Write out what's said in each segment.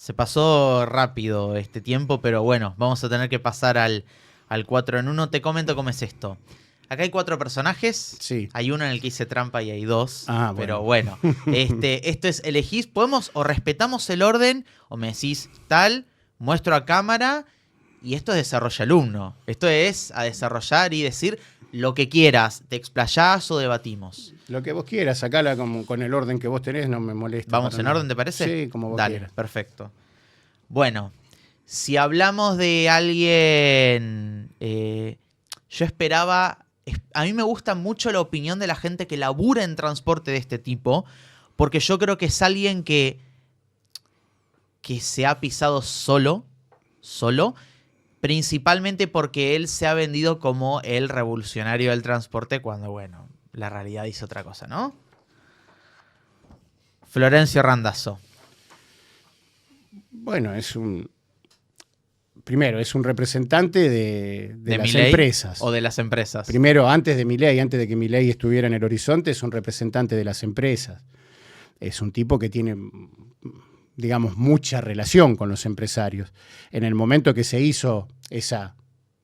Se pasó rápido este tiempo, pero bueno, vamos a tener que pasar al 4 en 1. Te comento cómo es esto. Acá hay 4 personajes. Sí. Hay uno en el que hice trampa y hay 2. Ah, pero bueno, esto es, elegís, podemos o respetamos el orden o me decís tal, muestro a cámara y esto es desarrollo alumno. Esto es a desarrollar y decir lo que quieras, te explayás o debatimos. Lo que vos quieras, sacala con el orden que vos tenés, no me molesta. ¿Vamos en orden, te parece? Sí, como vos Dale, quieras. perfecto. Bueno, si hablamos de alguien, yo esperaba, a mí me gusta mucho la opinión de la gente que labura en transporte de este tipo, porque yo creo que es alguien que se ha pisado solo, principalmente porque él se ha vendido como el revolucionario del transporte cuando, bueno, la realidad dice otra cosa, ¿no? Florencio Randazzo. Bueno, primero, es un representante de las Milei empresas. O de las empresas. Primero, antes de Milei, antes de que Milei estuviera en el horizonte, es un representante de las empresas. Es un tipo que tiene, digamos, mucha relación con los empresarios. En el momento que se hizo esa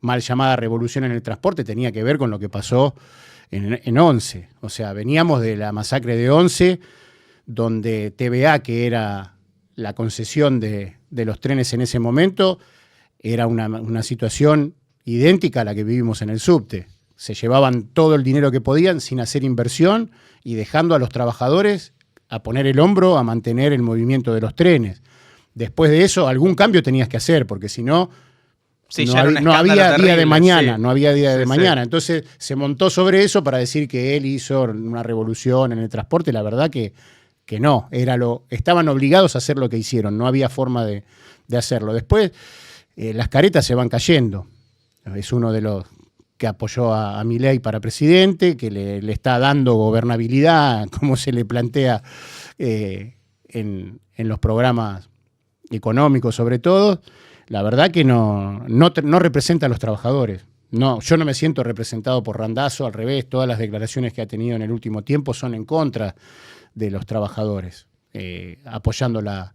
mal llamada revolución en el transporte, tenía que ver con lo que pasó en Once. O sea, veníamos de la masacre de Once, donde TVA, que era la concesión de los trenes en ese momento, era una situación idéntica a la que vivimos en el subte. Se llevaban todo el dinero que podían sin hacer inversión y dejando a los trabajadores a poner el hombro a mantener el movimiento de los trenes. Después de eso, algún cambio tenías que hacer, porque si no, sí, no había día de mañana, sí. No había día de mañana. Sí. Entonces se montó sobre eso para decir que él hizo una revolución en el transporte. La verdad que no, estaban obligados a hacer lo que hicieron, no había forma de hacerlo. Después las caretas se van cayendo. Es uno de los que apoyó a Milei para presidente, que le está dando gobernabilidad, como se le plantea en los programas económicos sobre todo. La verdad que no representa a los trabajadores. No, yo no me siento representado por Randazzo, al revés, todas las declaraciones que ha tenido en el último tiempo son en contra de los trabajadores, apoyando la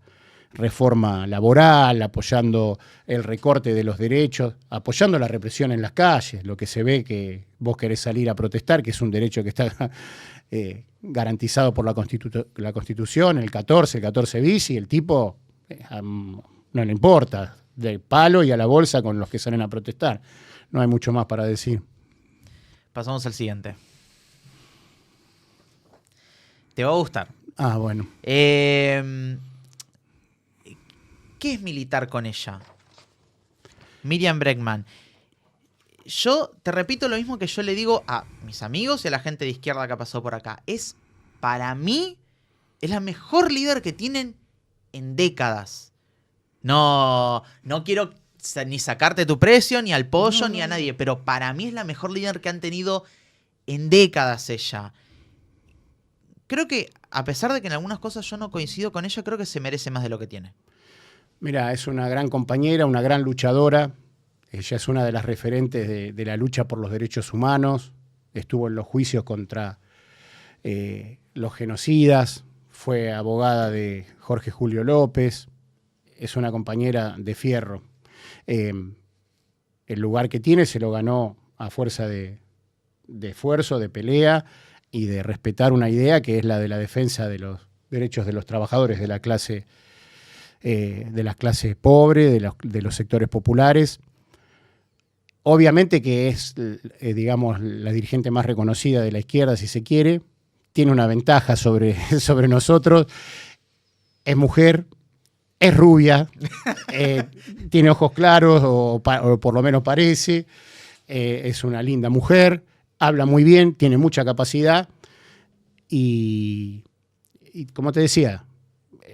reforma laboral, apoyando el recorte de los derechos, apoyando la represión en las calles, lo que se ve que vos querés salir a protestar, que es un derecho que está garantizado por la Constitución, el 14 bis, y el tipo no le importa, de palo y a la bolsa con los que salen a protestar. No hay mucho más para decir. Pasamos al siguiente. Te va a gustar. Ah, bueno. ¿Qué es militar con ella? Miriam Bregman. Yo te repito lo mismo que yo le digo a mis amigos y a la gente de izquierda que ha pasado por acá. Para mí, es la mejor líder que tienen en décadas. No quiero ni sacarte tu precio, ni al pollo, ni a nadie, pero para mí es la mejor líder que han tenido en décadas ella. Creo que, a pesar de que en algunas cosas yo no coincido con ella, creo que se merece más de lo que tiene. Mira, es una gran compañera, una gran luchadora. Ella es una de las referentes de la lucha por los derechos humanos. Estuvo en los juicios contra los genocidas. Fue abogada de Jorge Julio López. Es una compañera de fierro. El lugar que tiene se lo ganó a fuerza de esfuerzo, de pelea y de respetar una idea que es la de la defensa de los derechos de los trabajadores de la clase pobre, de los sectores populares. Obviamente que es, digamos, la dirigente más reconocida de la izquierda, si se quiere. Tiene una ventaja sobre nosotros. Es mujer, es rubia, tiene ojos claros, o por lo menos parece. Es una linda mujer, habla muy bien, tiene mucha capacidad y como te decía,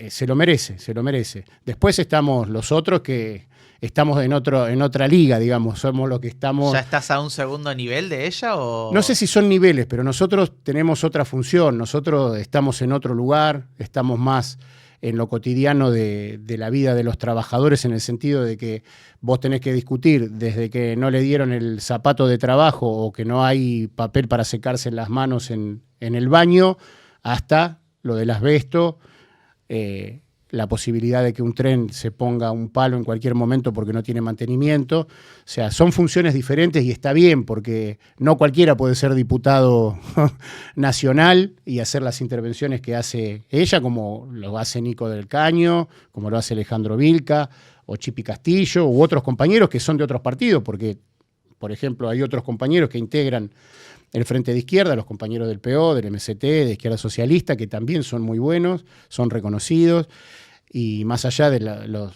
se lo merece. Después estamos los otros que estamos en otra liga, digamos, somos los que estamos... ¿Ya estás a un segundo nivel de ella o...? No sé si son niveles, pero nosotros tenemos otra función, nosotros estamos en otro lugar, estamos más en lo cotidiano de la vida de los trabajadores, en el sentido de que vos tenés que discutir desde que no le dieron el zapato de trabajo o que no hay papel para secarse las manos en el baño, hasta lo del asbesto, la posibilidad de que un tren se ponga un palo en cualquier momento porque no tiene mantenimiento. O sea, son funciones diferentes y está bien porque no cualquiera puede ser diputado nacional y hacer las intervenciones que hace ella, como lo hace Nico del Caño, como lo hace Alejandro Vilca o Chipi Castillo u otros compañeros que son de otros partidos, porque, por ejemplo, hay otros compañeros que integran el Frente de Izquierda, los compañeros del PO, del MST, de Izquierda Socialista, que también son muy buenos, son reconocidos, y más allá de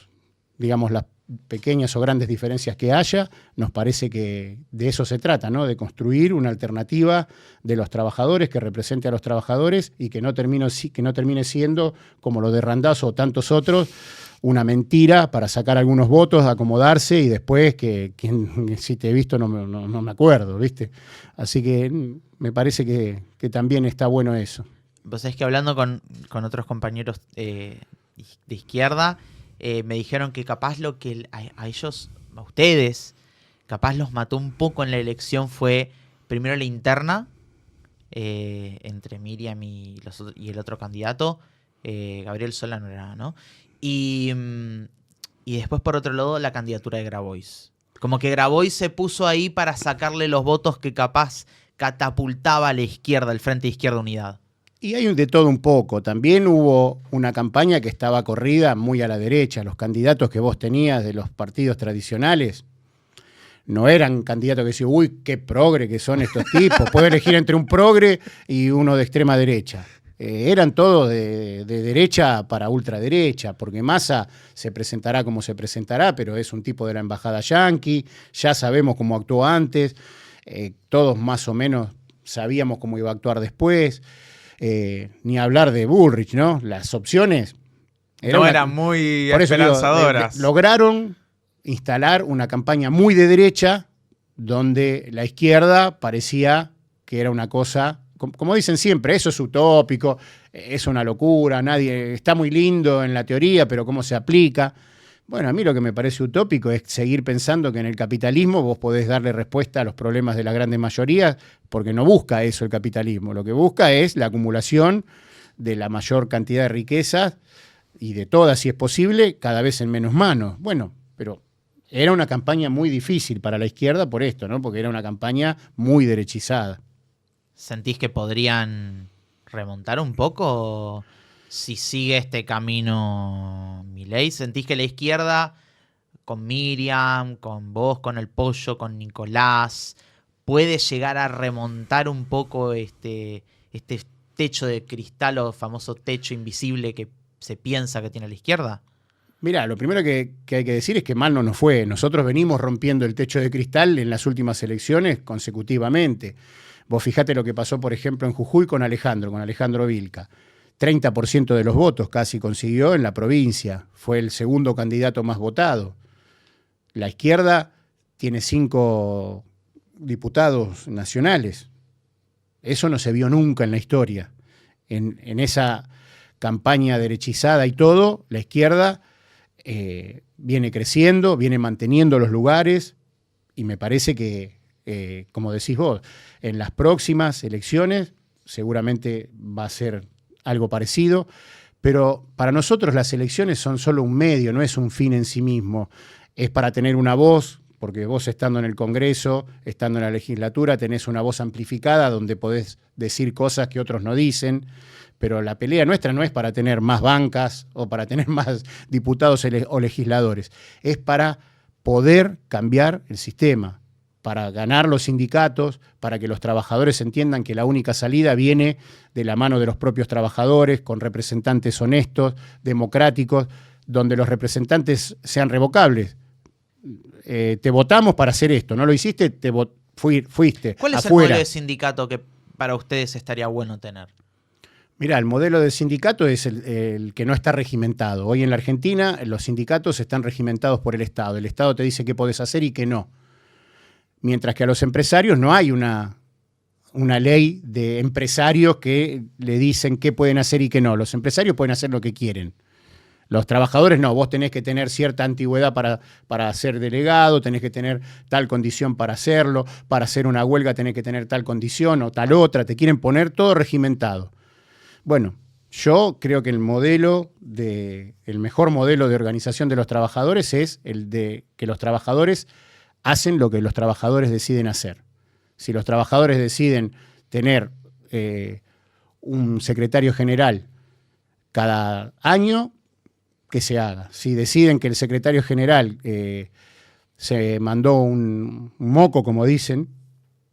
digamos, las pequeñas o grandes diferencias que haya, nos parece que de eso se trata, ¿no? De construir una alternativa de los trabajadores que represente a los trabajadores y que no termine siendo, como lo de Randazzo o tantos otros, una mentira para sacar algunos votos, acomodarse y después que si te he visto no me acuerdo, ¿viste? Así que me parece que también está bueno eso. Vos sabés que hablando con otros compañeros de izquierda, me dijeron que capaz lo que a ellos, a ustedes, capaz los mató un poco en la elección fue primero la interna entre Miriam y el otro candidato, Gabriel Solano era, ¿no? Y después, por otro lado, la candidatura de Grabois. Como que Grabois se puso ahí para sacarle los votos que capaz catapultaba a la izquierda, el Frente de Izquierda Unidad. Y hay de todo un poco. También hubo una campaña que estaba corrida muy a la derecha. Los candidatos que vos tenías de los partidos tradicionales no eran candidatos que decían, uy, qué progre que son estos tipos. Puedo elegir entre un progre y uno de extrema derecha. Eran todos de derecha para ultraderecha, porque Massa se presentará como se presentará, pero es un tipo de la embajada yanqui, ya sabemos cómo actuó antes, todos más o menos sabíamos cómo iba a actuar después, ni hablar de Bullrich, ¿no? Las opciones eran muy esperanzadoras. Lograron instalar una campaña muy de derecha, donde la izquierda parecía que era una cosa... Como dicen siempre, eso es utópico, es una locura, está muy lindo en la teoría, pero ¿cómo se aplica? Bueno, a mí lo que me parece utópico es seguir pensando que en el capitalismo vos podés darle respuesta a los problemas de las grandes mayorías, porque no busca eso el capitalismo. Lo que busca es la acumulación de la mayor cantidad de riquezas y de todas, si es posible, cada vez en menos manos. Bueno, pero era una campaña muy difícil para la izquierda por esto, ¿no? Porque era una campaña muy derechizada. ¿Sentís que podrían remontar un poco si sigue este camino Milei? ¿Sentís que la izquierda, con Miriam, con vos, con el Pollo, con Nicolás, puede llegar a remontar un poco este techo de cristal o famoso techo invisible que se piensa que tiene la izquierda? Mirá, lo primero que hay que decir es que mal no nos fue. Nosotros venimos rompiendo el techo de cristal en las últimas elecciones consecutivamente. Vos fijate lo que pasó, por ejemplo, en Jujuy con Alejandro Vilca. 30% de los votos casi consiguió en la provincia. Fue el segundo candidato más votado. La izquierda tiene 5 diputados nacionales. Eso no se vio nunca en la historia. En esa campaña derechizada y todo, la izquierda viene creciendo, viene manteniendo los lugares y me parece que, como decís vos, en las próximas elecciones seguramente va a ser algo parecido, pero para nosotros las elecciones son solo un medio, no es un fin en sí mismo. Es para tener una voz, porque vos estando en el Congreso, estando en la legislatura, tenés una voz amplificada donde podés decir cosas que otros no dicen, pero la pelea nuestra no es para tener más bancas o para tener más diputados o legisladores, es para poder cambiar el sistema, para ganar los sindicatos, para que los trabajadores entiendan que la única salida viene de la mano de los propios trabajadores, con representantes honestos, democráticos, donde los representantes sean revocables. Te votamos para hacer esto, no lo hiciste, fuiste. ¿Cuál es afuera. El modelo de sindicato que para ustedes estaría bueno tener? Mirá, el modelo de sindicato es el que no está regimentado. Hoy en la Argentina los sindicatos están regimentados por el Estado. El Estado te dice qué podés hacer y qué no. Mientras que a los empresarios no hay una ley de empresarios que le dicen qué pueden hacer y qué no. Los empresarios pueden hacer lo que quieren. Los trabajadores no, vos tenés que tener cierta antigüedad para ser delegado, tenés que tener tal condición para hacerlo, para hacer una huelga tenés que tener tal condición o tal otra, te quieren poner todo regimentado. Bueno, Yo creo que el mejor modelo de organización de los trabajadores es el de que los trabajadores hacen lo que los trabajadores deciden hacer. Si los trabajadores deciden tener un secretario general cada año, que se haga. Si deciden que el secretario general se mandó un moco, como dicen,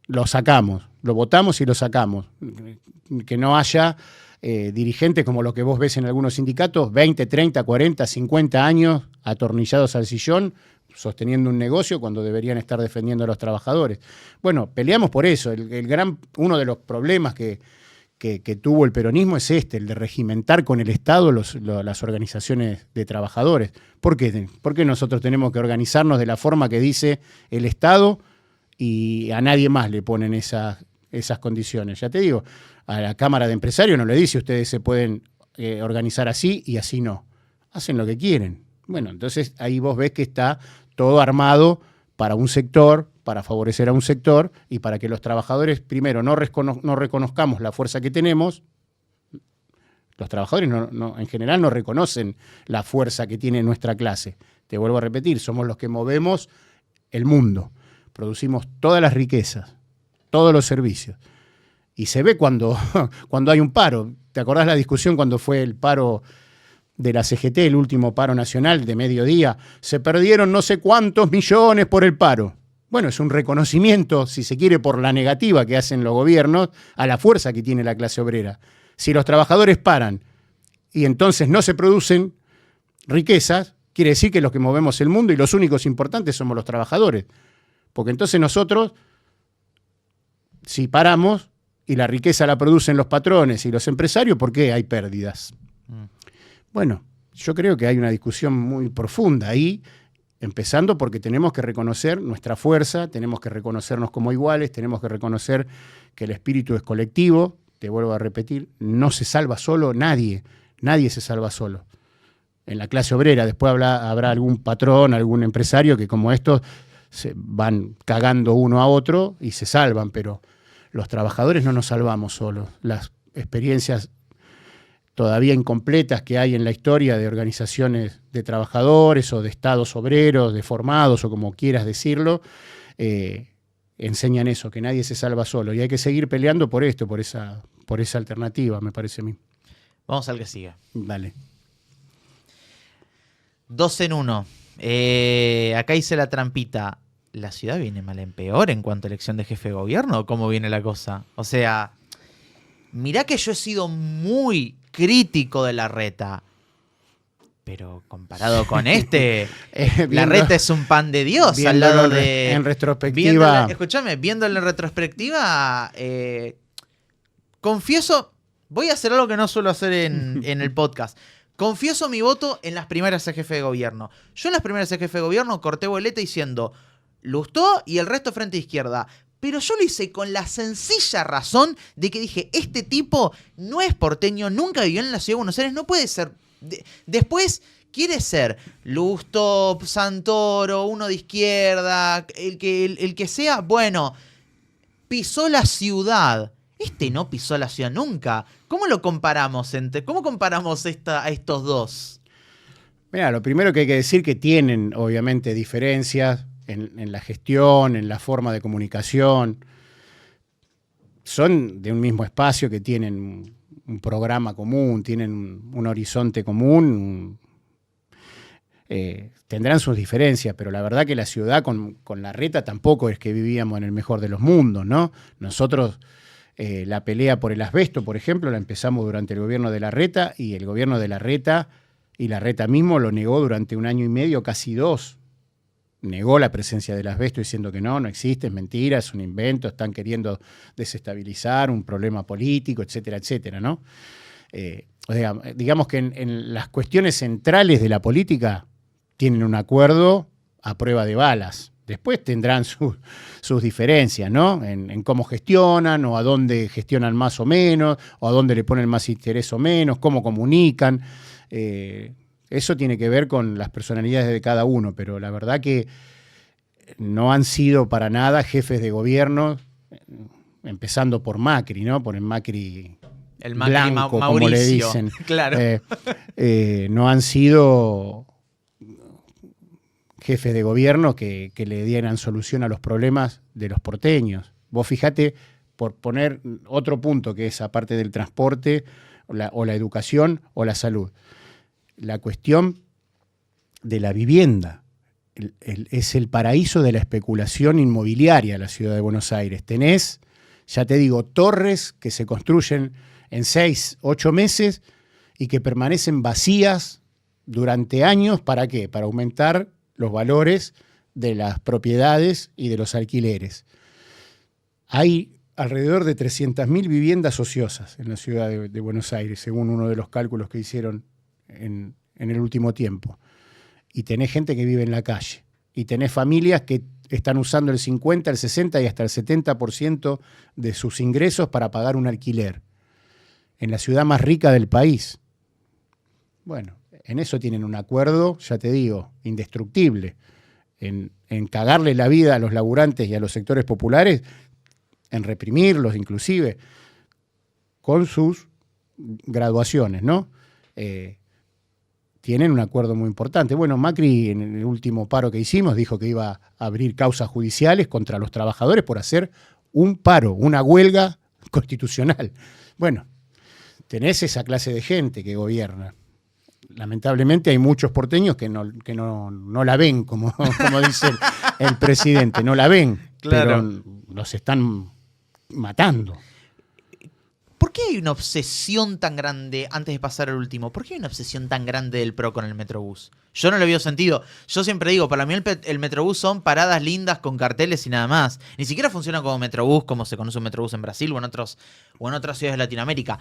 lo sacamos, lo votamos y lo sacamos. Que no haya dirigentes como los que vos ves en algunos sindicatos, 20, 30, 40, 50 años atornillados al sillón, sosteniendo un negocio cuando deberían estar defendiendo a los trabajadores. Bueno, peleamos por eso. Uno de los problemas que tuvo el peronismo es el de regimentar con el Estado las organizaciones de trabajadores. ¿Por qué? Porque nosotros tenemos que organizarnos de la forma que dice el Estado y a nadie más le ponen esas condiciones. Ya te digo, a la Cámara de Empresarios no le dice ustedes se pueden organizar así y así no. Hacen lo que quieren. Bueno, entonces ahí vos ves que está todo armado para un sector, para favorecer a un sector y para que los trabajadores, primero, no reconozcamos la fuerza que tenemos. Los trabajadores en general no reconocen la fuerza que tiene nuestra clase. Te vuelvo a repetir, somos los que movemos el mundo. Producimos todas las riquezas, todos los servicios. Y se ve cuando hay un paro. ¿Te acordás la discusión cuando fue el paro de la CGT, el último paro nacional de mediodía? Se perdieron no sé cuántos millones por el paro. Bueno, es un reconocimiento, si se quiere, por la negativa que hacen los gobiernos a la fuerza que tiene la clase obrera. Si los trabajadores paran y entonces no se producen riquezas, quiere decir que los que movemos el mundo y los únicos importantes somos los trabajadores. Porque entonces nosotros, si paramos y la riqueza la producen los patrones y los empresarios, ¿por qué hay pérdidas? Bueno, yo creo que hay una discusión muy profunda ahí, empezando porque tenemos que reconocer nuestra fuerza, tenemos que reconocernos como iguales, tenemos que reconocer que el espíritu es colectivo. Te vuelvo a repetir, no se salva solo nadie se salva solo. En la clase obrera después habrá algún patrón, algún empresario que como estos se van cagando uno a otro y se salvan, pero los trabajadores no nos salvamos solos. Las experiencias todavía incompletas que hay en la historia de organizaciones de trabajadores o de estados obreros, de formados o como quieras decirlo, enseñan eso, que nadie se salva solo. Y hay que seguir peleando por esto, por esa alternativa, me parece a mí. Vamos al que sigue. Dale. 2 en 1. Acá hice la trampita. ¿La ciudad viene mal en peor en cuanto a elección de jefe de gobierno o cómo viene la cosa? O sea, mirá que yo he sido muy crítico de Larreta, pero comparado con Larreta es un pan de Dios al lado de... En retrospectiva... Escúchame, viéndolo en retrospectiva, confieso, voy a hacer algo que no suelo hacer en el podcast. Confieso mi voto en las primeras de jefe de gobierno. Yo en las primeras de jefe de gobierno corté boleta diciendo Lustó y el resto frente izquierda. Pero yo lo hice con la sencilla razón de que dije, este tipo no es porteño, nunca vivió en la ciudad de Buenos Aires, no puede ser. Después quiere ser Lustó, Santoro, uno de izquierda, el que sea, bueno, pisó la ciudad. Este no pisó la ciudad nunca. ¿Cómo lo comparamos? ¿Cómo comparamos a estos dos? Mira, lo primero que hay que decir que tienen, obviamente, diferencias en la gestión, en la forma de comunicación. Son de un mismo espacio que tienen un programa común, tienen un horizonte común. Tendrán sus diferencias, pero la verdad que la ciudad con Larreta tampoco es que vivíamos en el mejor de los mundos, ¿no? Nosotros... la pelea por el asbesto, por ejemplo, la empezamos durante el gobierno de Larreta y el gobierno de Larreta y Larreta mismo lo negó durante 1 año y medio, casi 2. Negó la presencia del asbesto diciendo que no existe, es mentira, es un invento, están queriendo desestabilizar un problema político, etcétera, etcétera, ¿no? O sea, digamos que en las cuestiones centrales de la política tienen un acuerdo a prueba de balas. Después tendrán sus diferencias, ¿no? En cómo gestionan, o a dónde gestionan más o menos, o a dónde le ponen más interés o menos, cómo comunican. Eso tiene que ver con las personalidades de cada uno, pero la verdad que no han sido para nada jefes de gobierno, empezando por Macri, ¿no? Por el Macri El Macri blanco, como Mauricio. le dicen. Claro. No han sido jefes de gobierno que le dieran solución a los problemas de los porteños. Vos fijate, por poner otro punto, que es aparte del transporte, o la educación, o la salud. La cuestión de la vivienda. Es el paraíso de la especulación inmobiliaria la ciudad de Buenos Aires. Tenés, ya te digo, torres que se construyen en 6, 8 meses y que permanecen vacías durante años. ¿Para qué? Para aumentar los valores de las propiedades y de los alquileres. Hay alrededor de 300.000 viviendas ociosas en la ciudad de Buenos Aires, según uno de los cálculos que hicieron en el último tiempo. Y tenés gente que vive en la calle. Y tenés familias que están usando el 50, el 60 y hasta el 70% de sus ingresos para pagar un alquiler. En la ciudad más rica del país. Bueno, en eso tienen un acuerdo, ya te digo, indestructible. En cagarle la vida a los laburantes y a los sectores populares, en reprimirlos inclusive, con sus graduaciones, ¿no? Tienen un acuerdo muy importante. Bueno, Macri en el último paro que hicimos dijo que iba a abrir causas judiciales contra los trabajadores por hacer un paro, una huelga constitucional. Bueno, tenés esa clase de gente que gobierna. Lamentablemente hay muchos porteños que no la ven, como dice el presidente, no la ven, claro. Pero los están matando. ¿Por qué hay una obsesión tan grande, antes de pasar al último, por qué hay una obsesión tan grande del PRO con el Metrobús? Yo no le veo sentido. Yo siempre digo, para mí el Metrobús son paradas lindas con carteles y nada más. Ni siquiera funciona como Metrobús, como se conoce un Metrobús en Brasil o en otras ciudades de Latinoamérica.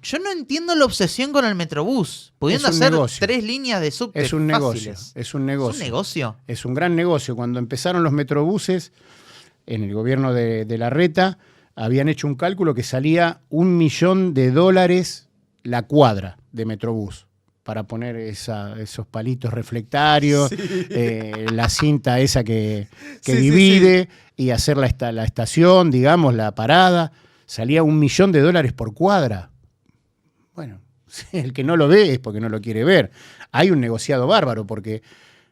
Yo no entiendo la obsesión con el Metrobús, pudiendo hacer negocio. 3 líneas de subte es un fáciles. Negocio, es un negocio. ¿Es un negocio? Es un gran negocio. Cuando empezaron los Metrobuses, en el gobierno de Larreta, habían hecho un cálculo que salía $1 millón la cuadra de Metrobús, para poner esos palitos reflectarios, sí. La cinta esa que sí, divide, sí. Y hacer la estación, digamos, la parada. Salía $1 millón por cuadra. Bueno, el que no lo ve es porque no lo quiere ver. Hay un negociado bárbaro, porque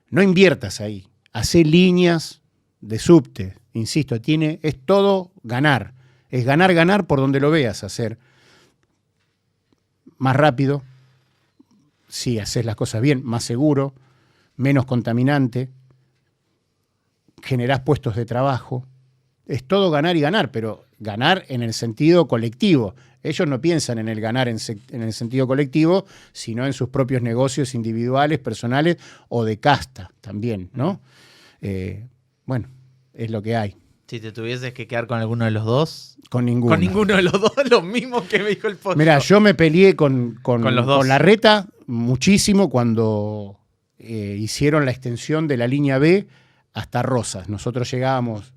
no inviertas ahí. Hacé líneas de subte, insisto, es todo ganar. Es ganar por donde lo veas, hacer más rápido, si haces las cosas bien, más seguro, menos contaminante, generás puestos de trabajo. Es todo ganar y ganar, pero ganar en el sentido colectivo. Ellos no piensan en el ganar en el sentido colectivo, sino en sus propios negocios individuales, personales o de casta también, ¿no? Bueno, es lo que hay. Si te tuvieses que quedar con alguno de los dos. Con ninguno. Con ninguno de los dos, lo mismo que me dijo el Pocho. Mirá, yo me peleé con los dos. Con Larreta muchísimo cuando hicieron la extensión de la línea B hasta Rosas. Nosotros llegábamos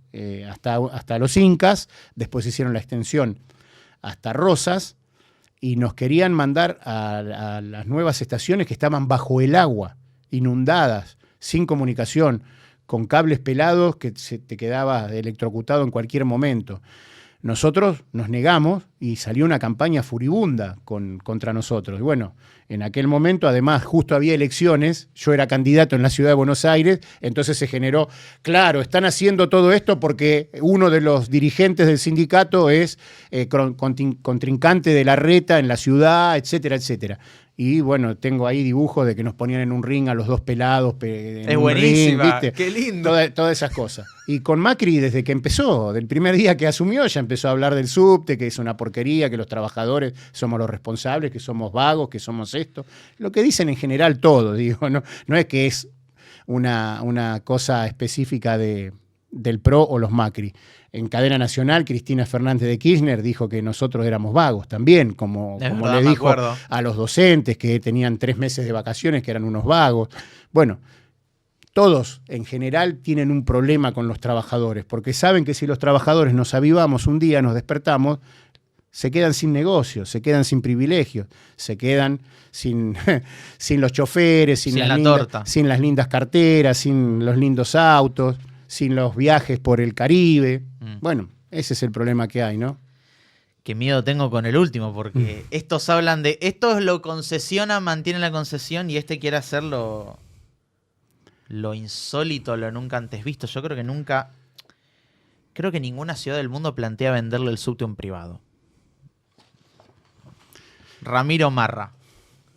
hasta los Incas, después hicieron la extensión hasta Rosas y nos querían mandar a las nuevas estaciones que estaban bajo el agua, inundadas, sin comunicación, con cables pelados que se te quedaba electrocutado en cualquier momento. Nosotros nos negamos y salió una campaña furibunda contra nosotros. Bueno, en aquel momento, además, justo había elecciones, yo era candidato en la ciudad de Buenos Aires, entonces se generó, claro, están haciendo todo esto porque uno de los dirigentes del sindicato es contrincante de Larreta en la ciudad, etcétera, etcétera. Y bueno, tengo ahí dibujos de que nos ponían en un ring a los dos pelados. Es buenísima, ring, ¿viste? Qué lindo. Todas esas cosas. Y con Macri, desde que empezó, del primer día que asumió, ya empezó a hablar del subte, que es una porquería, que los trabajadores somos los responsables, que somos vagos, que somos esto. Lo que dicen en general todo, digo, no es que es una cosa específica del PRO o los Macri. En cadena nacional, Cristina Fernández de Kirchner dijo que nosotros éramos vagos también, como le dijo a los docentes que tenían 3 meses de vacaciones, que eran unos vagos. Bueno, todos en general tienen un problema con los trabajadores, porque saben que si los trabajadores nos avivamos un día, nos despertamos, se quedan sin negocios, se quedan sin privilegios, se quedan sin los choferes, sin las lindas carteras, sin los lindos autos, sin los viajes por el Caribe. Bueno, ese es el problema que hay, ¿no? Qué miedo tengo con el último, porque estos hablan de... Estos lo concesionan, mantienen la concesión y este quiere hacer lo insólito, lo nunca antes visto. Yo creo que nunca... Creo que ninguna ciudad del mundo plantea venderle el subte a un privado. Ramiro Marra.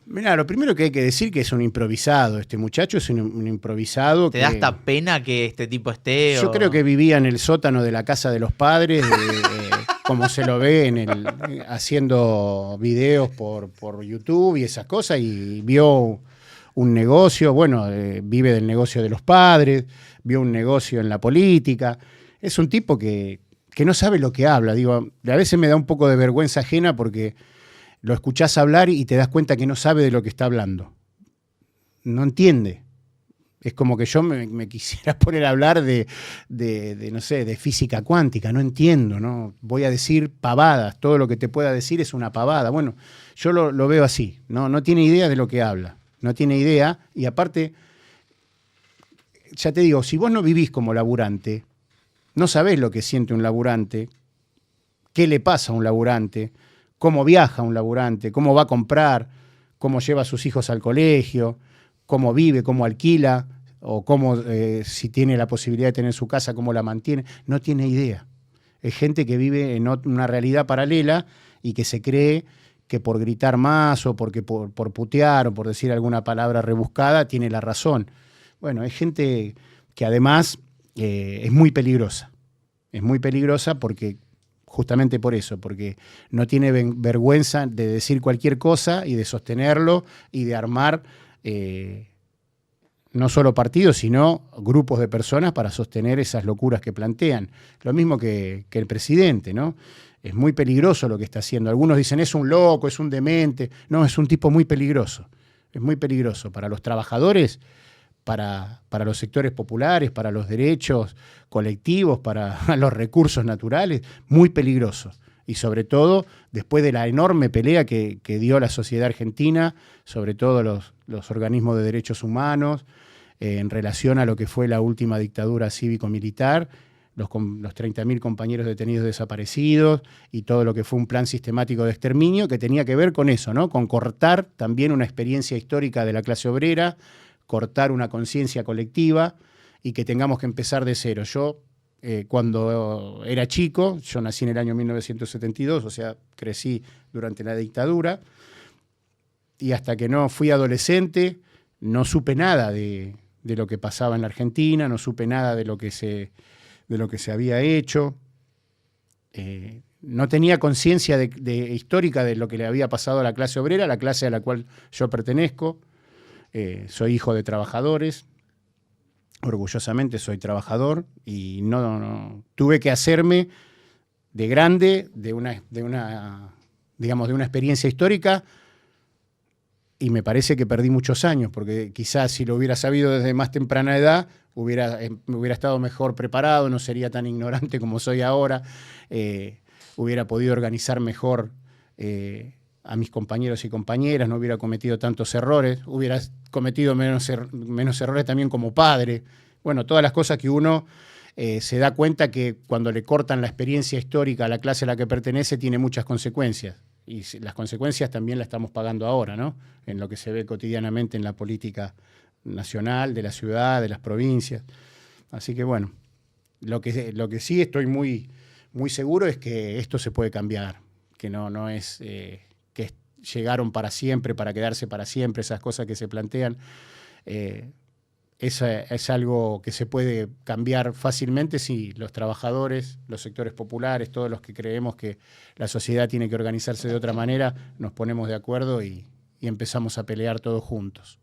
Mirá, lo primero que hay que decir que es un improvisado. Este muchacho es un improvisado. ¿Te da hasta pena que este tipo esté? Yo creo que vivía en el sótano de la casa de los padres, como se lo ve haciendo videos por YouTube y esas cosas, y vio un negocio, bueno, vive del negocio de los padres, vio un negocio en la política. Es un tipo que no sabe lo que habla. Digo, a veces me da un poco de vergüenza ajena porque lo escuchás hablar y te das cuenta que no sabe de lo que está hablando. No entiende. Es como que yo me quisiera poner a hablar no sé, de física cuántica. No entiendo, ¿no? Voy a decir pavadas. Todo lo que te pueda decir es una pavada. Bueno, yo lo veo así. No tiene idea de lo que habla. No tiene idea. Y aparte, ya te digo, si vos no vivís como laburante, no sabés lo que siente un laburante, qué le pasa a un laburante, cómo viaja un laburante, cómo va a comprar, cómo lleva a sus hijos al colegio, cómo vive, cómo alquila, o cómo, si tiene la posibilidad de tener su casa, cómo la mantiene. No tiene idea. Es gente que vive en una realidad paralela y que se cree que por gritar más o porque por putear o por decir alguna palabra rebuscada tiene la razón. Bueno, es gente que además es muy peligrosa. Es muy peligrosa porque... Justamente por eso, porque no tiene vergüenza de decir cualquier cosa y de sostenerlo y de armar no solo partidos, sino grupos de personas para sostener esas locuras que plantean. Lo mismo que el presidente, ¿no? Es muy peligroso lo que está haciendo. Algunos dicen, es un loco, es un demente. No, es un tipo muy peligroso. Es muy peligroso para los trabajadores, para los sectores populares, para los derechos colectivos, para los recursos naturales, muy peligroso. Y sobre todo, después de la enorme pelea que dio la sociedad argentina, sobre todo los organismos de derechos humanos, en relación a lo que fue la última dictadura cívico-militar, los 30.000 compañeros detenidos desaparecidos y todo lo que fue un plan sistemático de exterminio que tenía que ver con eso, ¿no? Con cortar también una experiencia histórica de la clase obrera, cortar una conciencia colectiva y que tengamos que empezar de cero. Yo, cuando era chico, yo nací en el año 1972, o sea, crecí durante la dictadura, y hasta que no fui adolescente no supe nada de lo que pasaba en la Argentina, no supe nada de lo que se había hecho. No tenía conciencia histórica de lo que le había pasado a la clase obrera, la clase a la cual yo pertenezco. Soy hijo de trabajadores, orgullosamente soy trabajador y no tuve que hacerme de grande de una experiencia histórica y me parece que perdí muchos años porque quizás si lo hubiera sabido desde más temprana edad me hubiera estado mejor preparado, no sería tan ignorante como soy ahora, hubiera podido organizar mejor a mis compañeros y compañeras, no hubiera cometido tantos errores, hubiera cometido menos errores también como padre. Bueno, todas las cosas que uno se da cuenta que cuando le cortan la experiencia histórica a la clase a la que pertenece tiene muchas consecuencias. Y las consecuencias también las estamos pagando ahora, ¿no? En lo que se ve cotidianamente en la política nacional, de la ciudad, de las provincias. Así que bueno, lo que sí estoy muy, muy seguro es que esto se puede cambiar, que no es... que llegaron para siempre, para quedarse para siempre, esas cosas que se plantean, es algo que se puede cambiar fácilmente si los trabajadores, los sectores populares, todos los que creemos que la sociedad tiene que organizarse de otra manera, nos ponemos de acuerdo y empezamos a pelear todos juntos.